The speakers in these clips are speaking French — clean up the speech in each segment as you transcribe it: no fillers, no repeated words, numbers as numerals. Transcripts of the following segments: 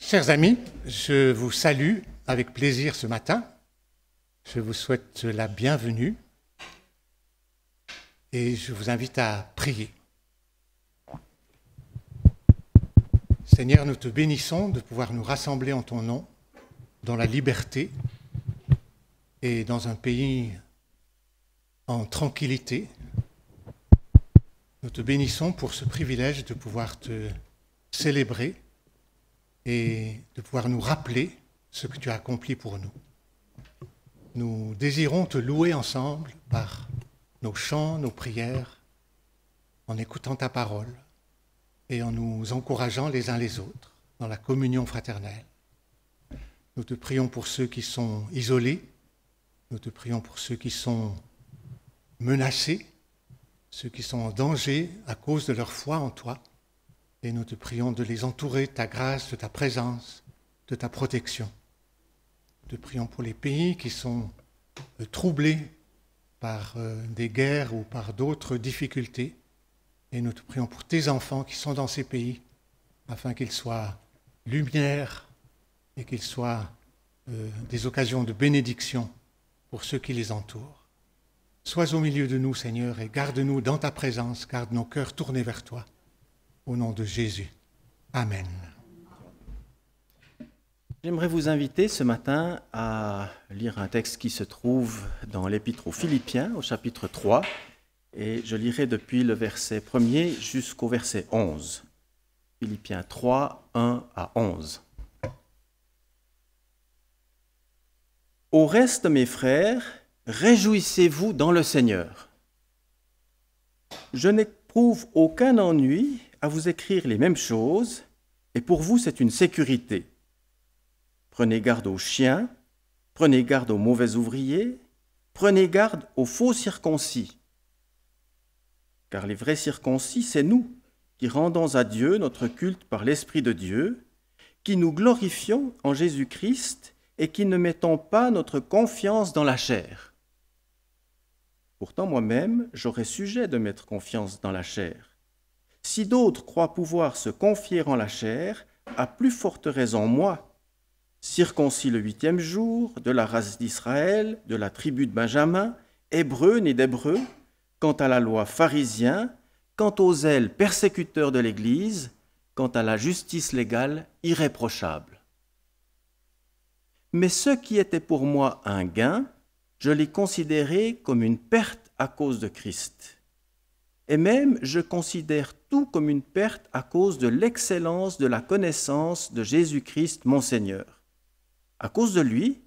Chers amis, je vous salue avec plaisir ce matin. Je vous souhaite la bienvenue et je vous invite à prier. Seigneur, nous te bénissons de pouvoir nous rassembler en ton nom, dans la liberté et dans un pays en tranquillité. Nous te bénissons pour ce privilège de pouvoir te célébrer et de pouvoir nous rappeler ce que tu as accompli pour nous. Nous désirons te louer ensemble par nos chants, nos prières, en écoutant ta parole et en nous encourageant les uns les autres dans la communion fraternelle. Nous te prions pour ceux qui sont isolés, nous te prions pour ceux qui sont menacés, ceux qui sont en danger à cause de leur foi en toi, et nous te prions de les entourer de ta grâce, de ta présence, de ta protection. Nous te prions pour les pays qui sont troublés par des guerres ou par d'autres difficultés, et nous te prions pour tes enfants qui sont dans ces pays, afin qu'ils soient lumière et qu'ils soient des occasions de bénédiction pour ceux qui les entourent. Sois au milieu de nous, Seigneur, et garde-nous dans ta présence, garde nos cœurs tournés vers toi. Au nom de Jésus. Amen. J'aimerais vous inviter ce matin à lire un texte qui se trouve dans l'Épître aux Philippiens, au chapitre 3, et je lirai depuis le verset 1er jusqu'au verset 11. Philippiens 3, 1 à 11. Au reste, mes frères, réjouissez-vous dans le Seigneur. Je n'éprouve aucun ennui à vous écrire les mêmes choses, et pour vous c'est une sécurité. Prenez garde aux chiens, prenez garde aux mauvais ouvriers, prenez garde aux faux circoncis. Car les vrais circoncis, c'est nous, qui rendons à Dieu notre culte par l'Esprit de Dieu, qui nous glorifions en Jésus-Christ et qui ne mettons pas notre confiance dans la chair. Pourtant moi-même, j'aurais sujet de mettre confiance dans la chair. Si d'autres croient pouvoir se confier en la chair, à plus forte raison moi, circoncis le 8e jour, de la race d'Israël, de la tribu de Benjamin, hébreu né d'hébreu, quant à la loi pharisien, quant au zèle persécuteur de l'Église, quant à la justice légale irréprochable. Mais ce qui était pour moi un gain, je l'ai considéré comme une perte à cause de Christ. Et même, je considère tout comme une perte à cause de l'excellence de la connaissance de Jésus-Christ, mon Seigneur. À cause de lui,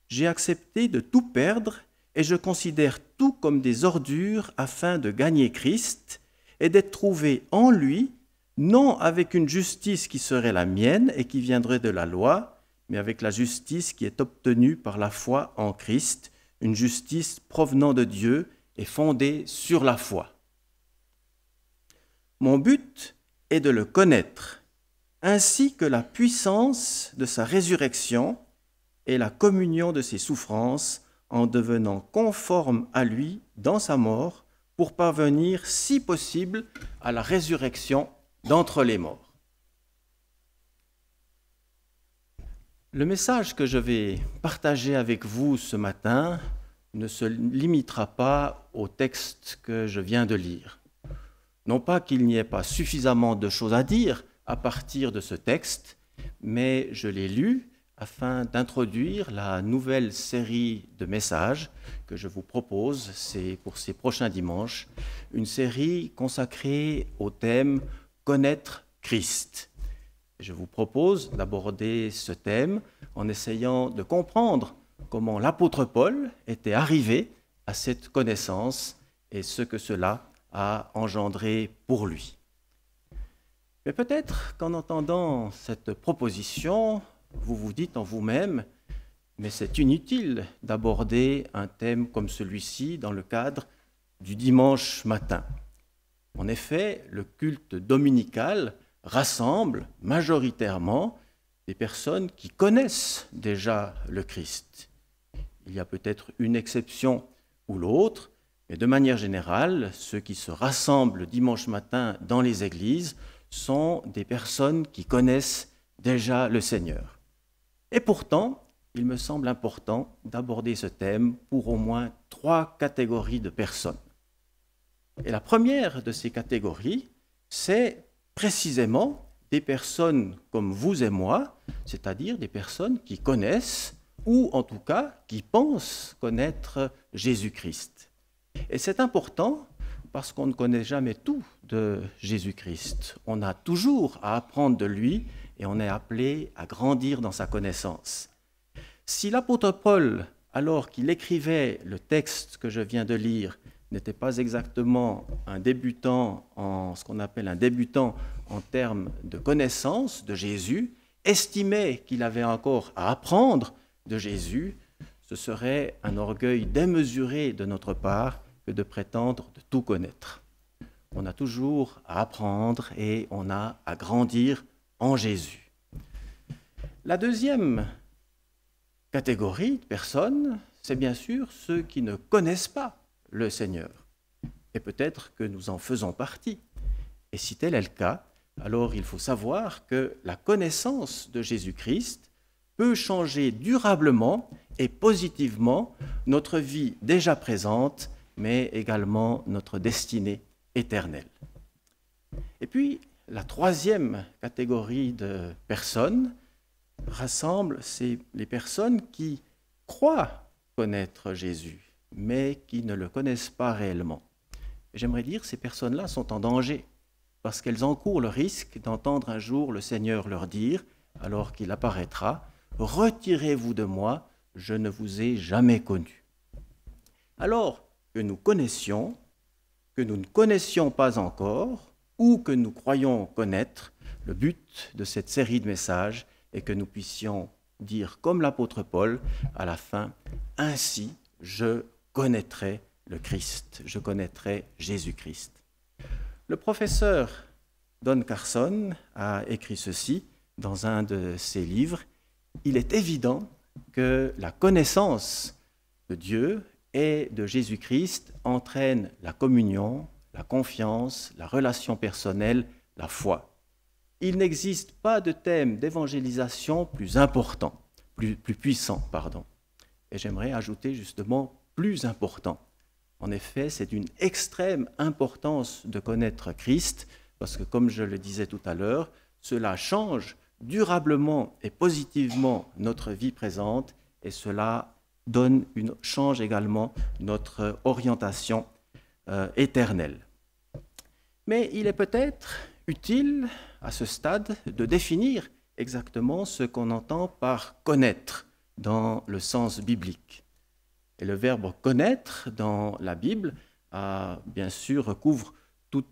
j'ai accepté de tout perdre et je considère tout comme des ordures afin de gagner Christ et d'être trouvé en lui, non avec une justice qui serait la mienne et qui viendrait de la loi, mais avec la justice qui est obtenue par la foi en Christ, une justice provenant de Dieu et fondée sur la foi. Mon but est de le connaître, ainsi que la puissance de sa résurrection et la communion de ses souffrances, en devenant conforme à lui dans sa mort, pour parvenir, si possible, à la résurrection d'entre les morts. Le message que je vais partager avec vous ce matin ne se limitera pas au texte que je viens de lire. Non pas qu'il n'y ait pas suffisamment de choses à dire à partir de ce texte, mais je l'ai lu afin d'introduire la nouvelle série de messages que je vous propose, c'est pour ces prochains dimanches, une série consacrée au thème « Connaître Christ ». Je vous propose d'aborder ce thème en essayant de comprendre comment l'apôtre Paul était arrivé à cette connaissance et ce que cela a engendré pour lui. Mais peut-être qu'en entendant cette proposition, vous vous dites en vous-même, mais c'est inutile d'aborder un thème comme celui-ci dans le cadre du dimanche matin. En effet, le culte dominical rassemble majoritairement des personnes qui connaissent déjà le Christ. Il y a peut-être une exception ou l'autre, mais de manière générale, ceux qui se rassemblent dimanche matin dans les églises sont des personnes qui connaissent déjà le Seigneur. Et pourtant, il me semble important d'aborder ce thème pour au moins 3 catégories de personnes. Et la première de ces catégories, c'est précisément des personnes comme vous et moi, c'est-à-dire des personnes qui connaissent ou en tout cas qui pensent connaître Jésus-Christ. Et c'est important parce qu'on ne connaît jamais tout de Jésus-Christ. On a toujours à apprendre de lui et on est appelé à grandir dans sa connaissance. Si l'apôtre Paul, alors qu'il écrivait le texte que je viens de lire, n'était pas exactement un débutant ce qu'on appelle un débutant en termes de connaissance de Jésus, estimait qu'il avait encore à apprendre de Jésus, ce serait un orgueil démesuré de notre part que de prétendre de tout connaître. On a toujours à apprendre et on a à grandir en Jésus. La deuxième catégorie de personnes, c'est bien sûr ceux qui ne connaissent pas le Seigneur. Et peut-être que nous en faisons partie. Et si tel est le cas, alors il faut savoir que la connaissance de Jésus-Christ peut changer durablement et positivement notre vie déjà présente, mais également notre destinée éternelle. Et puis, la troisième catégorie de personnes rassemble les personnes qui croient connaître Jésus, mais qui ne le connaissent pas réellement. J'aimerais dire que ces personnes-là sont en danger, parce qu'elles encourent le risque d'entendre un jour le Seigneur leur dire, alors qu'il apparaîtra, « Retirez-vous de moi, je ne vous ai jamais connu. » Alors que nous connaissions, que nous ne connaissions pas encore, ou que nous croyons connaître, le but de cette série de messages est que nous puissions dire comme l'apôtre Paul à la fin, « Ainsi je connaîtrai le Christ, je connaîtrai Jésus-Christ. » Le professeur Don Carson a écrit ceci dans un de ses livres. Il est évident que la connaissance de Dieu et de Jésus-Christ entraîne la communion, la confiance, la relation personnelle, la foi. Il n'existe pas de thème d'évangélisation plus important, plus puissant, pardon. Et j'aimerais ajouter justement plus important. En effet, c'est d'une extrême importance de connaître Christ, parce que comme je le disais tout à l'heure, cela change durablement et positivement notre vie présente, et cela change également notre orientation éternelle. Mais il est peut-être utile à ce stade de définir exactement ce qu'on entend par connaître dans le sens biblique. Et le verbe connaître dans la Bible, bien sûr, recouvre tout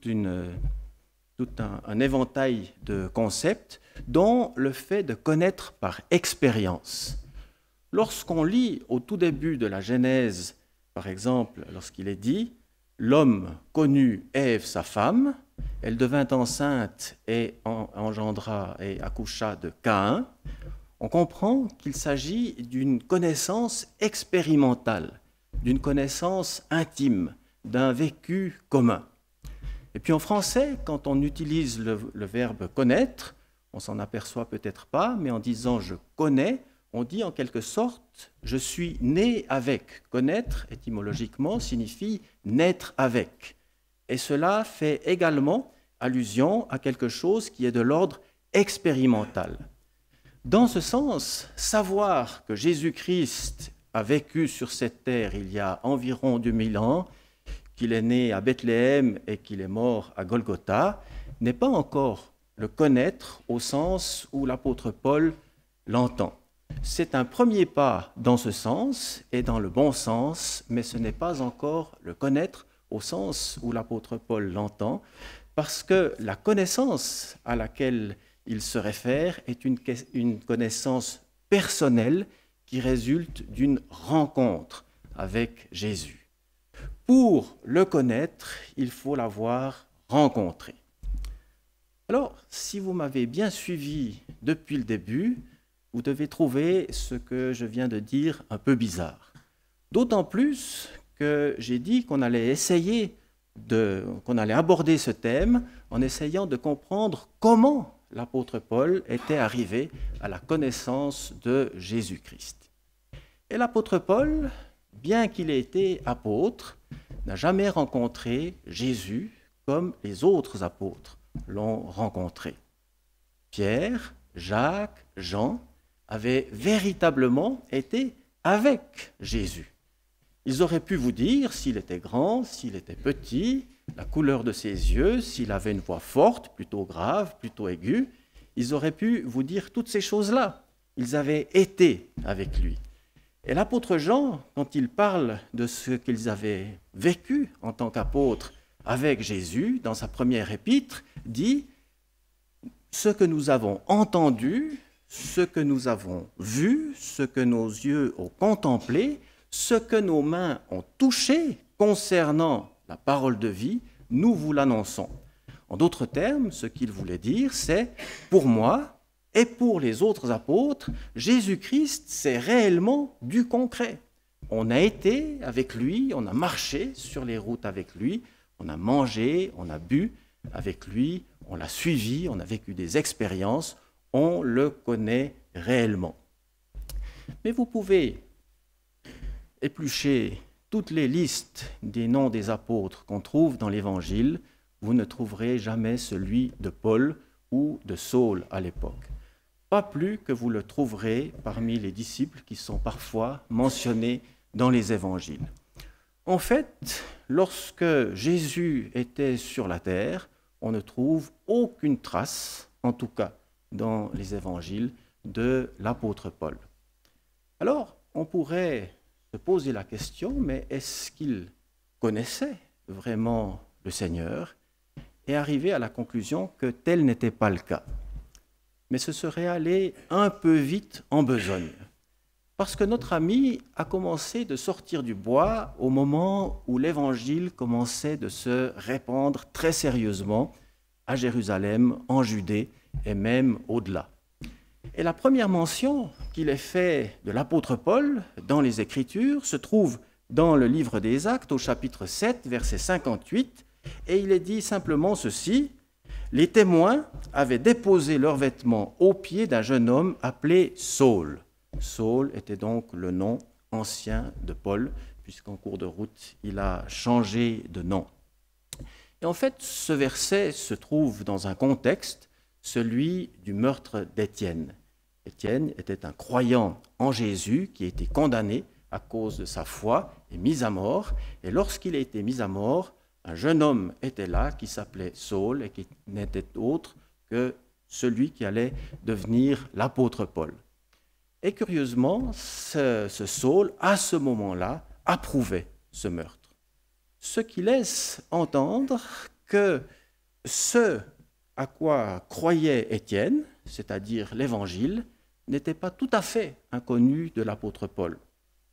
un éventail de concepts, dont le fait de connaître par expérience. Lorsqu'on lit au tout début de la Genèse, par exemple, lorsqu'il est dit « L'homme connut Ève, sa femme, elle devint enceinte et engendra et accoucha de Caïn », on comprend qu'il s'agit d'une connaissance expérimentale, d'une connaissance intime, d'un vécu commun. Et puis en français, quand on utilise le verbe « connaître », on s'en aperçoit peut-être pas, mais en disant « je connais », on dit en quelque sorte « je suis né avec ». Connaître, étymologiquement, signifie « naître avec ». Et cela fait également allusion à quelque chose qui est de l'ordre expérimental. Dans ce sens, savoir que Jésus-Christ a vécu sur cette terre il y a environ 2000 ans, qu'il est né à Bethléem et qu'il est mort à Golgotha, n'est pas encore le connaître au sens où l'apôtre Paul l'entend. C'est un premier pas dans ce sens et dans le bon sens, mais ce n'est pas encore le connaître au sens où l'apôtre Paul l'entend, parce que la connaissance à laquelle il se réfère est une connaissance personnelle qui résulte d'une rencontre avec Jésus. Pour le connaître, il faut l'avoir rencontré. Alors, si vous m'avez bien suivi depuis le début, vous devez trouver ce que je viens de dire un peu bizarre. D'autant plus que j'ai dit qu'on allait aborder ce thème en essayant de comprendre comment l'apôtre Paul était arrivé à la connaissance de Jésus-Christ. Et l'apôtre Paul, bien qu'il ait été apôtre, n'a jamais rencontré Jésus comme les autres apôtres l'ont rencontré. Pierre, Jacques, Jean avaient véritablement été avec Jésus. Ils auraient pu vous dire s'il était grand, s'il était petit, la couleur de ses yeux, s'il avait une voix forte, plutôt grave, plutôt aiguë. Ils auraient pu vous dire toutes ces choses-là. Ils avaient été avec lui. Et l'apôtre Jean, quand il parle de ce qu'ils avaient vécu en tant qu'apôtres avec Jésus, dans sa première épître, dit « Ce que nous avons entendu, ce que nous avons vu, ce que nos yeux ont contemplé, ce que nos mains ont touché concernant la parole de vie, nous vous l'annonçons. » En d'autres termes, ce qu'il voulait dire, c'est « Pour moi et pour les autres apôtres, Jésus-Christ, c'est réellement du concret. On a été avec lui, on a marché sur les routes avec lui, on a mangé, on a bu avec lui, on l'a suivi, on a vécu des expériences, on le connaît réellement. » Mais vous pouvez éplucher toutes les listes des noms des apôtres qu'on trouve dans l'Évangile, vous ne trouverez jamais celui de Paul ou de Saul à l'époque. Pas plus que vous le trouverez parmi les disciples qui sont parfois mentionnés dans les Évangiles. En fait, lorsque Jésus était sur la terre, on ne trouve aucune trace, en tout cas dans les Évangiles, de l'apôtre Paul. Alors, on pourrait se poser la question, mais est-ce qu'il connaissait vraiment le Seigneur? Et arriver à la conclusion que tel n'était pas le cas. Mais ce serait aller un peu vite en besogne. Parce que notre ami a commencé de sortir du bois au moment où l'Évangile commençait de se répandre très sérieusement à Jérusalem, en Judée et même au-delà. Et la première mention qu'il est faite de l'apôtre Paul dans les Écritures se trouve dans le livre des Actes au chapitre 7, verset 58, et il est dit simplement ceci: « Les témoins avaient déposé leurs vêtements aux pieds d'un jeune homme appelé Saul. » Saul était donc le nom ancien de Paul, puisqu'en cours de route, il a changé de nom. Et en fait, ce verset se trouve dans un contexte, celui du meurtre d'Étienne. Étienne était un croyant en Jésus qui a été condamné à cause de sa foi et mis à mort. Et lorsqu'il a été mis à mort, un jeune homme était là qui s'appelait Saul et qui n'était autre que celui qui allait devenir l'apôtre Paul. Et curieusement, ce Saul, à ce moment-là, approuvait ce meurtre. Ce qui laisse entendre que ce à quoi croyait Étienne, c'est-à-dire l'Évangile, n'était pas tout à fait inconnu de l'apôtre Paul.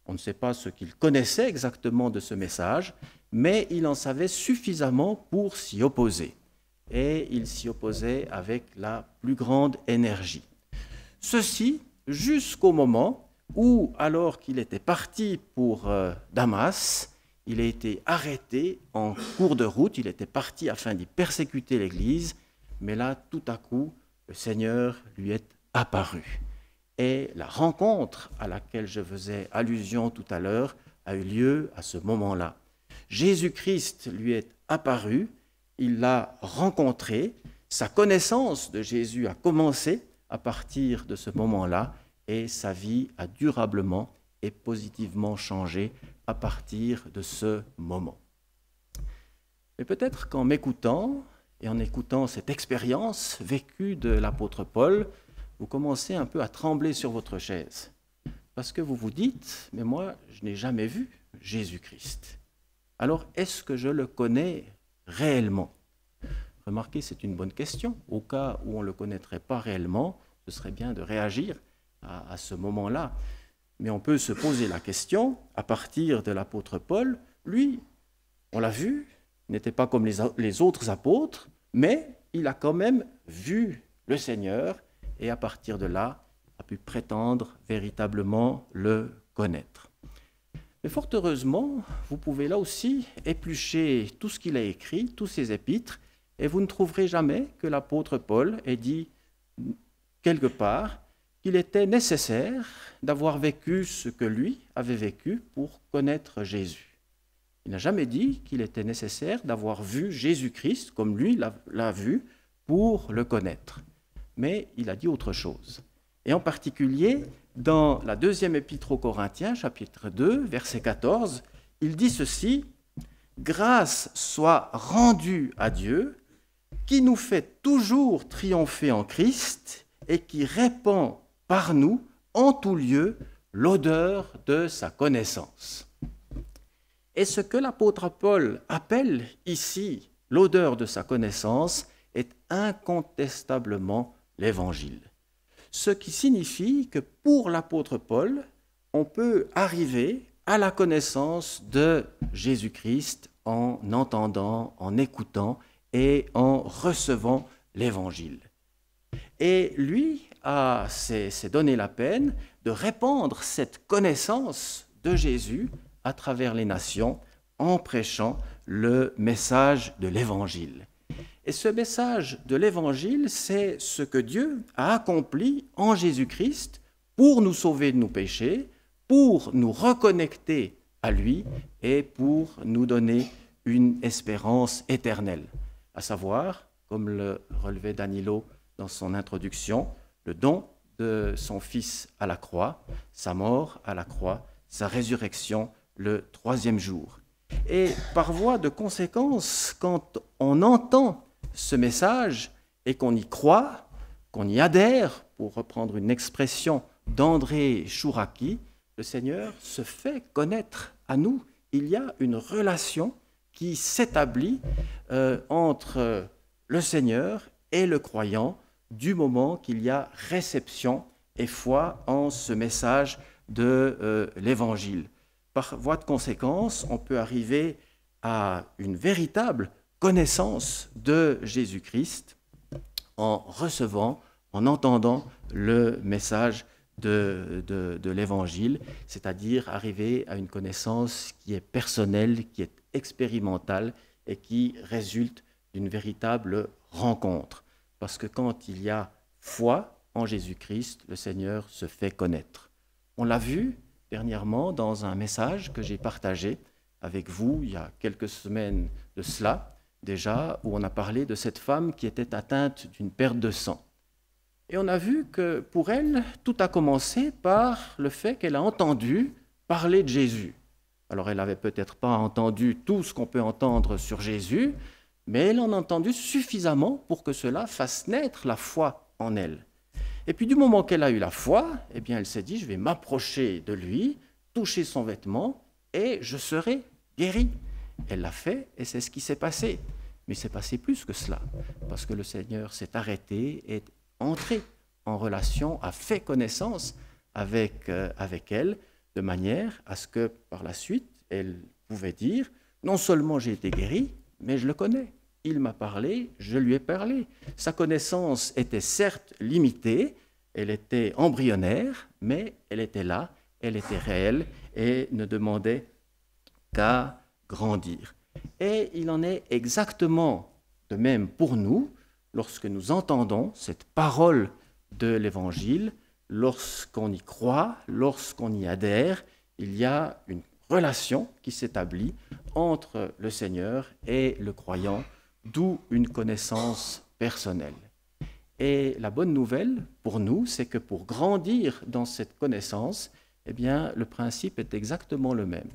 On ne sait pas ce qu'il connaissait exactement de ce message, mais il en savait suffisamment pour s'y opposer. Et il s'y opposait avec la plus grande énergie. Ceci jusqu'au moment où, alors qu'il était parti pour Damas, il a été arrêté en cours de route, il était parti afin d'y persécuter l'Église, mais là, tout à coup, le Seigneur lui est apparu. Et la rencontre à laquelle je faisais allusion tout à l'heure a eu lieu à ce moment-là. Jésus-Christ lui est apparu, il l'a rencontré, sa connaissance de Jésus a commencé à partir de ce moment-là et sa vie a durablement et positivement changé à partir de ce moment. Mais peut-être qu'en m'écoutant et en écoutant cette expérience vécue de l'apôtre Paul, vous commencez un peu à trembler sur votre chaise. Parce que vous vous dites, mais moi, je n'ai jamais vu Jésus-Christ. Alors, est-ce que je le connais réellement? Remarquez, c'est une bonne question. Au cas où on ne le connaîtrait pas réellement, ce serait bien de réagir à ce moment-là. Mais on peut se poser la question, à partir de l'apôtre Paul, lui, on l'a vu, il n'était pas comme les autres apôtres, mais il a quand même vu le Seigneur, et à partir de là, a pu prétendre véritablement le connaître. Mais fort heureusement, vous pouvez là aussi éplucher tout ce qu'il a écrit, tous ses épîtres, et vous ne trouverez jamais que l'apôtre Paul ait dit quelque part qu'il était nécessaire d'avoir vécu ce que lui avait vécu pour connaître Jésus. Il n'a jamais dit qu'il était nécessaire d'avoir vu Jésus-Christ comme lui l'a vu pour le connaître. Mais il a dit autre chose. Et en particulier, dans la deuxième épître aux Corinthiens, chapitre 2, verset 14, il dit ceci: « Grâce soit rendue à Dieu, qui nous fait toujours triompher en Christ et qui répand par nous en tout lieu l'odeur de sa connaissance. » Et ce que l'apôtre Paul appelle ici l'odeur de sa connaissance est incontestablement l'Évangile. Ce qui signifie que pour l'apôtre Paul, on peut arriver à la connaissance de Jésus-Christ en entendant, en écoutant et en recevant l'Évangile. Et lui s'est donné la peine de répandre cette connaissance de Jésus à travers les nations en prêchant le message de l'Évangile. Et ce message de l'Évangile, c'est ce que Dieu a accompli en Jésus-Christ pour nous sauver de nos péchés, pour nous reconnecter à lui et pour nous donner une espérance éternelle, à savoir, comme le relevait Danilo dans son introduction, le don de son Fils à la croix, sa mort à la croix, sa résurrection le troisième jour. Et par voie de conséquence, quand on entend ce message et qu'on y croit, qu'on y adhère, pour reprendre une expression d'André Chouraki, le Seigneur se fait connaître à nous. Il y a une relation qui s'établit entre le Seigneur et le croyant du moment qu'il y a réception et foi en ce message de l'Évangile. Par voie de conséquence, on peut arriver à une véritable connaissance de Jésus-Christ en recevant, en entendant le message de l'Évangile, c'est-à-dire arriver à une connaissance qui est personnelle, qui est expérimentale et qui résulte d'une véritable rencontre. Parce que quand il y a foi en Jésus-Christ, le Seigneur se fait connaître. On l'a vu dernièrement dans un message que j'ai partagé avec vous il y a quelques semaines de cela déjà, où on a parlé de cette femme qui était atteinte d'une perte de sang. Et on a vu que pour elle, tout a commencé par le fait qu'elle a entendu parler de Jésus. Alors elle n'avait peut-être pas entendu tout ce qu'on peut entendre sur Jésus, mais elle en a entendu suffisamment pour que cela fasse naître la foi en elle. Et puis du moment qu'elle a eu la foi, eh bien elle s'est dit, je vais m'approcher de lui, toucher son vêtement, et je serai guérie. Elle l'a fait, et c'est ce qui s'est passé. Mais il s'est passé plus que cela, parce que le Seigneur s'est arrêté, est entré en relation, a fait connaissance avec elle, de manière à ce que par la suite, elle pouvait dire, non seulement j'ai été guérie, mais je le connais. Il m'a parlé, je lui ai parlé. Sa connaissance était certes limitée, elle était embryonnaire, mais elle était là, elle était réelle et ne demandait qu'à grandir. Et il en est exactement de même pour nous lorsque nous entendons cette parole de l'Évangile, lorsqu'on y croit, lorsqu'on y adhère, il y a une relation qui s'établit entre le Seigneur et le croyant, d'où une connaissance personnelle. Et la bonne nouvelle pour nous, c'est que pour grandir dans cette connaissance, eh bien, le principe est exactement le même.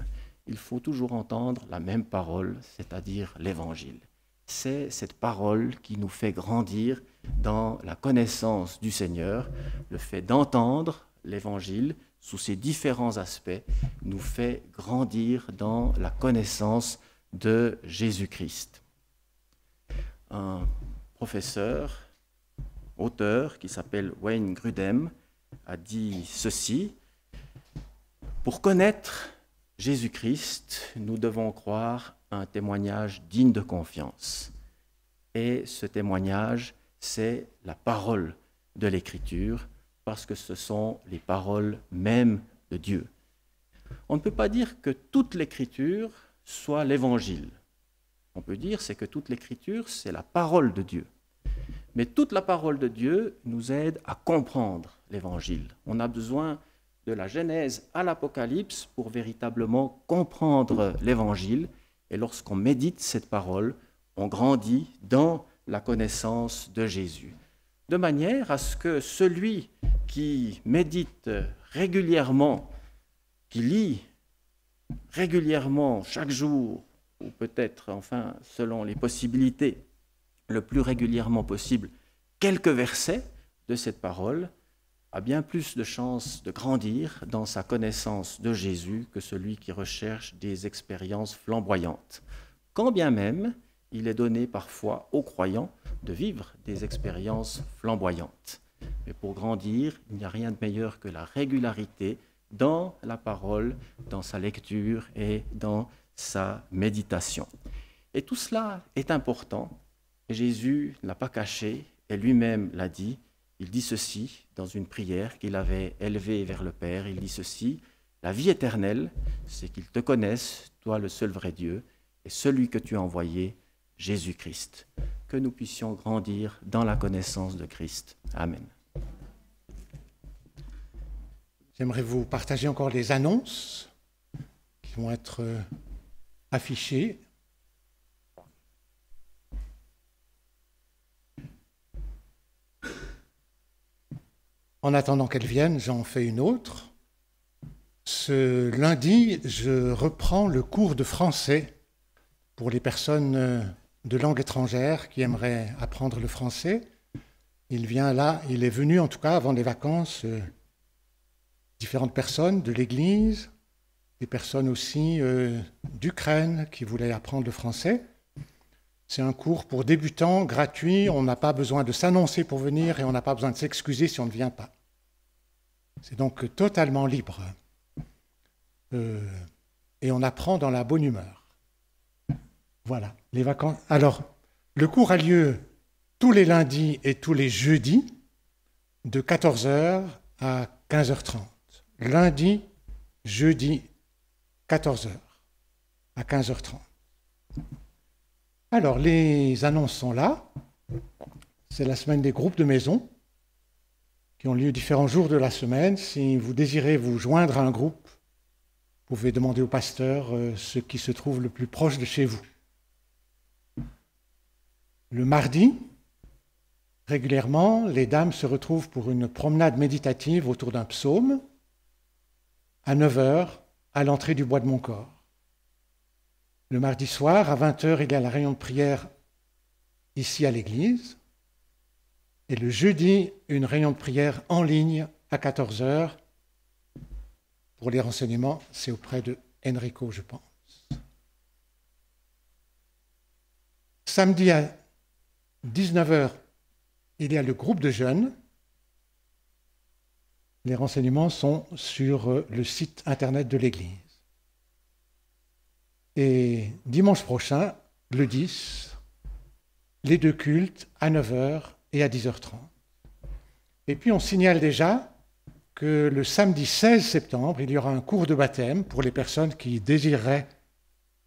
Il faut toujours entendre la même parole, c'est-à-dire l'Évangile. C'est cette parole qui nous fait grandir dans la connaissance du Seigneur. Le fait d'entendre l'Évangile sous ses différents aspects nous fait grandir dans la connaissance de Jésus-Christ. Un professeur, auteur qui s'appelle Wayne Grudem a dit ceci: pour connaître Jésus-Christ, nous devons croire un témoignage digne de confiance. Et ce témoignage, c'est la parole de l'Écriture, parce que ce sont les paroles mêmes de Dieu. On ne peut pas dire que toute l'Écriture soit l'Évangile. On peut dire c'est que toute l'Écriture, c'est la parole de Dieu. Mais toute la parole de Dieu nous aide à comprendre l'Évangile. On a besoin de la Genèse à l'Apocalypse pour véritablement comprendre l'Évangile. Et lorsqu'on médite cette parole, on grandit dans la connaissance de Jésus. De manière à ce que celui qui médite régulièrement, qui lit régulièrement chaque jour, ou peut-être, enfin, selon les possibilités, le plus régulièrement possible, quelques versets de cette parole, a bien plus de chances de grandir dans sa connaissance de Jésus que celui qui recherche des expériences flamboyantes. Quand bien même, il est donné parfois aux croyants de vivre des expériences flamboyantes. Mais pour grandir, il n'y a rien de meilleur que la régularité dans la parole, dans sa lecture et dans sa méditation. Et tout cela est important. Jésus ne l'a pas caché et lui-même l'a dit. Il dit ceci dans une prière qu'il avait élevée vers le Père. Il dit ceci: la vie éternelle, c'est qu'ils te connaissent, toi le seul vrai Dieu, et celui que tu as envoyé, Jésus-Christ. Que nous puissions grandir dans la connaissance de Christ. Amen. J'aimerais vous partager encore les annonces qui vont être affichées. En attendant qu'elles viennent, j'en fais une autre. Ce lundi, je reprends le cours de français pour les personnes de langue étrangère qui aimeraient apprendre le français. Il est venu en tout cas avant les vacances, différentes personnes de l'Église, des personnes aussi d'Ukraine qui voulaient apprendre le français. C'est un cours pour débutants, gratuit, on n'a pas besoin de s'annoncer pour venir et on n'a pas besoin de s'excuser si on ne vient pas. C'est donc totalement libre. Et on apprend dans la bonne humeur. Voilà, les vacances. Alors, le cours a lieu tous les lundis et tous les jeudis, de 14h à 15h30. Lundi, jeudi, 14h à 15h30. Alors, les annonces sont là. C'est la semaine des groupes de maison qui ont lieu différents jours de la semaine. Si vous désirez vous joindre à un groupe, vous pouvez demander au pasteur ce qui se trouve le plus proche de chez vous. Le mardi, régulièrement, les dames se retrouvent pour une promenade méditative autour d'un psaume à 9h à l'entrée du Bois de Montcor. Le mardi soir, à 20h, il y a la réunion de prière ici à l'église. Et le jeudi, une réunion de prière en ligne à 14h. Pour les renseignements, c'est auprès de Enrico, je pense. Samedi à 19h, il y a le groupe de jeunes. Les renseignements sont sur le site internet de l'église. Et dimanche prochain, le 10, les deux cultes à 9h et à 10h30. Et puis on signale déjà que le samedi 16 septembre, il y aura un cours de baptême pour les personnes qui désireraient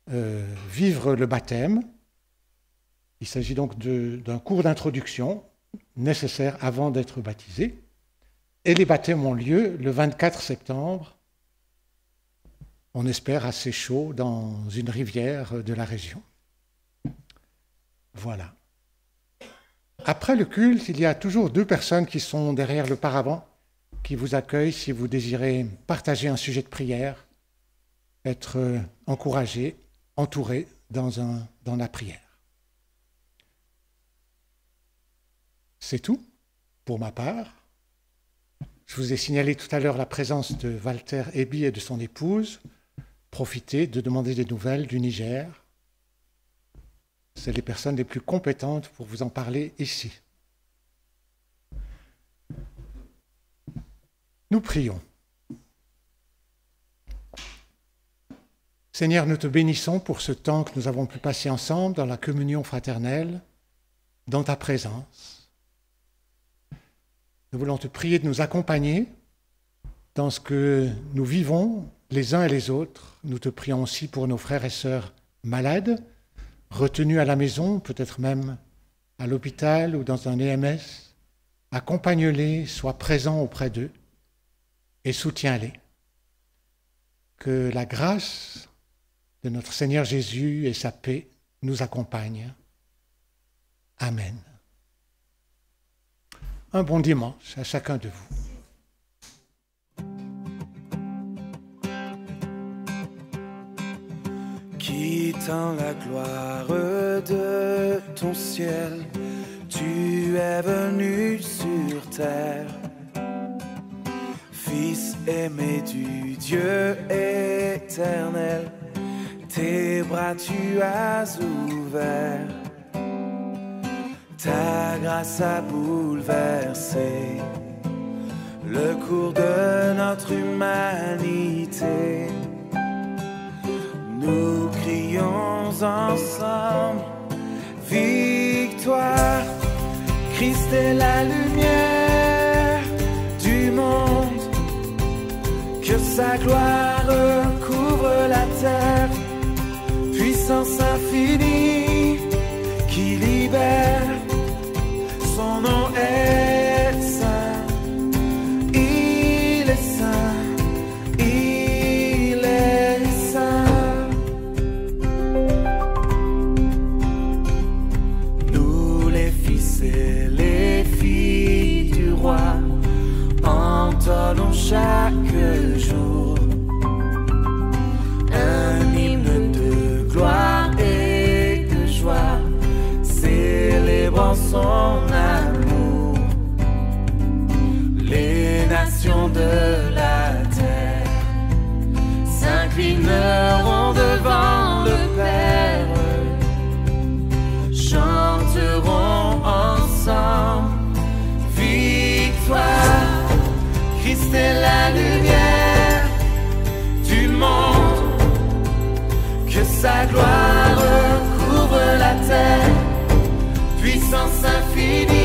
vivre le baptême. Il s'agit donc d'un cours d'introduction nécessaire avant d'être baptisé. Et les baptêmes ont lieu le 24 septembre. On espère assez chaud dans une rivière de la région. Voilà. Après le culte, il y a toujours deux personnes qui sont derrière le paravent, qui vous accueillent si vous désirez partager un sujet de prière, être encouragé, entouré dans la prière. C'est tout pour ma part. Je vous ai signalé tout à l'heure la présence de Walter Eby et de son épouse. Profitez de demander des nouvelles du Niger. C'est les personnes les plus compétentes pour vous en parler ici. Nous prions. Seigneur, nous te bénissons pour ce temps que nous avons pu passer ensemble dans la communion fraternelle, dans ta présence. Nous voulons te prier de nous accompagner dans ce que nous vivons les uns et les autres. Nous te prions aussi pour nos frères et sœurs malades, retenus à la maison, peut-être même à l'hôpital ou dans un EMS, accompagne-les, sois présent auprès d'eux et soutiens-les. Que la grâce de notre Seigneur Jésus et sa paix nous accompagnent. Amen. Un bon dimanche à chacun de vous. Quittant la gloire de ton ciel, tu es venu sur terre. Fils aimé du Dieu éternel, tes bras tu as ouverts. Ta grâce a bouleversé le cours de notre humanité. Nous crions ensemble, victoire, Christ est la lumière du monde, que sa gloire couvre la terre, puissance infinie qui libère, son nom est saint, il est saint, il est saint. C'est les filles du roi, entonnons chaque jour un hymne de gloire et de joie, célébrant son amour. Les nations de la terre s'inclineront devant le Père, chanteront ensemble, victoire, Christ est la lumière du monde, que sa gloire couvre la terre, puissance infinie